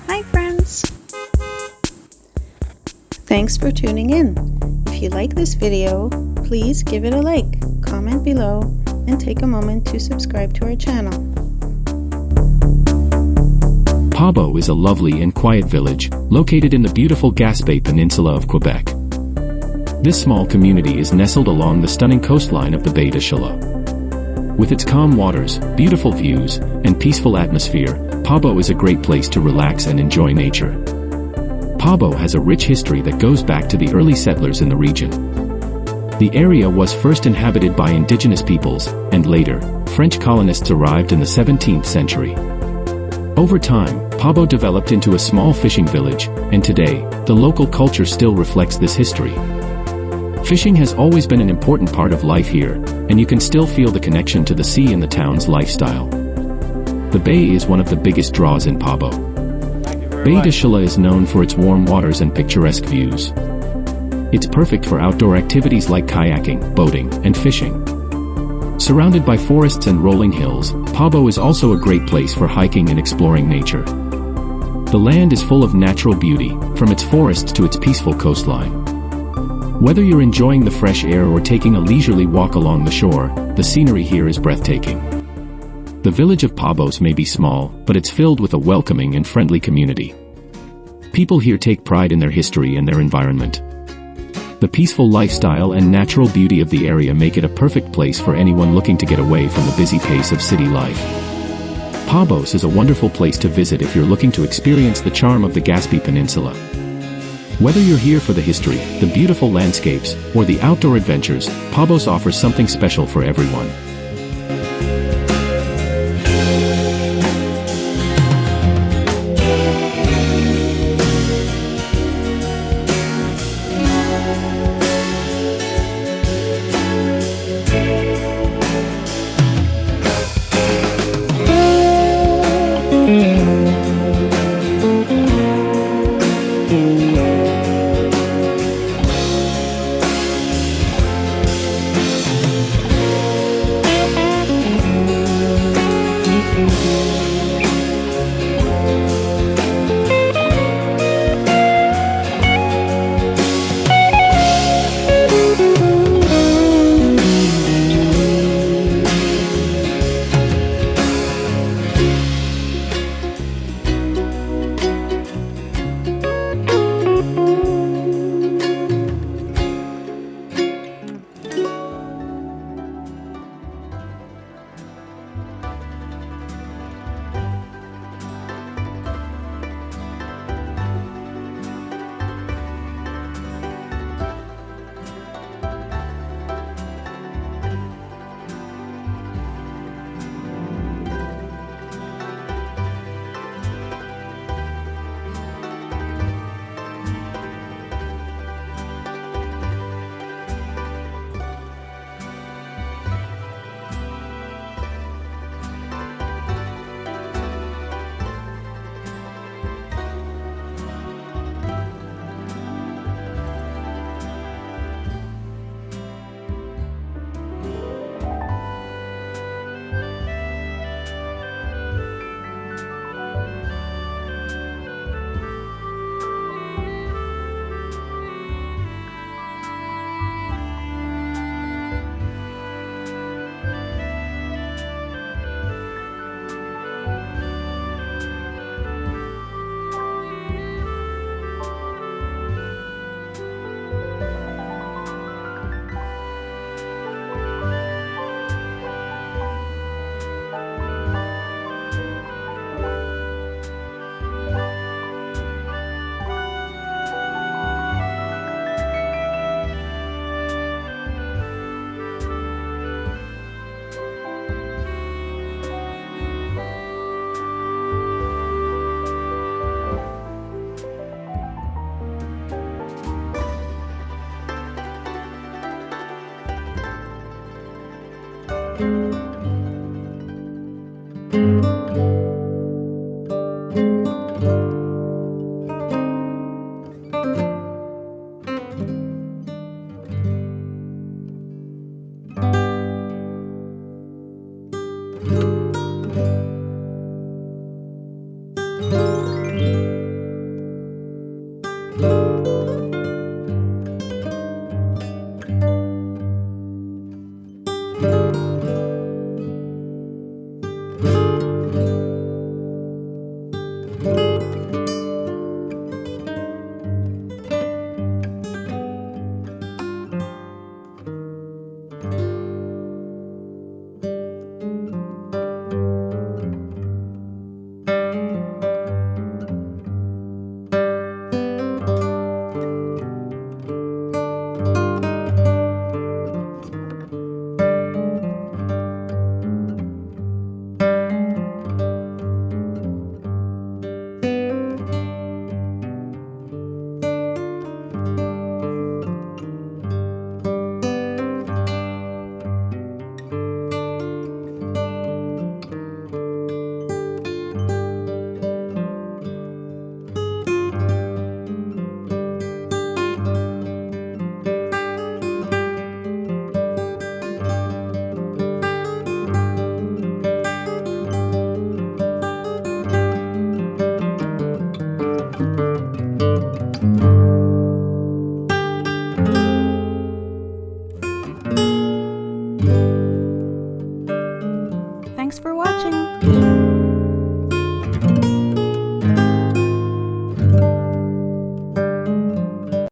Hi friends! Thanks for tuning in. If you like this video, please give it a like, comment below, and take a moment to subscribe to our channel. Pabos is a lovely and quiet village, located in the beautiful Gaspé Peninsula of Quebec. This small community is nestled along the stunning coastline of the Baie de Chilla. With its calm waters, beautiful views, and peaceful atmosphere, Pabos is a great place to relax and enjoy nature. Pabos has a rich history that goes back to the early settlers in the region. The area was first inhabited by indigenous peoples, and later, French colonists arrived in the 17th century. Over time, Pabos developed into a small fishing village, and today, the local culture still reflects this history. Fishing has always been an important part of life here, and you can still feel the connection to the sea in the town's lifestyle. The bay is one of the biggest draws in Pabos. Baie de Chilla is known for its warm waters and picturesque views. It's perfect for outdoor activities like kayaking, boating, and fishing. Surrounded by forests and rolling hills, Pabos is also a great place for hiking and exploring nature. The land is full of natural beauty, from its forests to its peaceful coastline. Whether you're enjoying the fresh air or taking a leisurely walk along the shore, the scenery here is breathtaking. The village of Pabos may be small, but it's filled with a welcoming and friendly community. People here take pride in their history and their environment. The peaceful lifestyle and natural beauty of the area make it a perfect place for anyone looking to get away from the busy pace of city life. Pabos is a wonderful place to visit if you're looking to experience the charm of the Gaspé Peninsula. Whether you're here for the history, the beautiful landscapes, or the outdoor adventures, Pabos offers something special for everyone.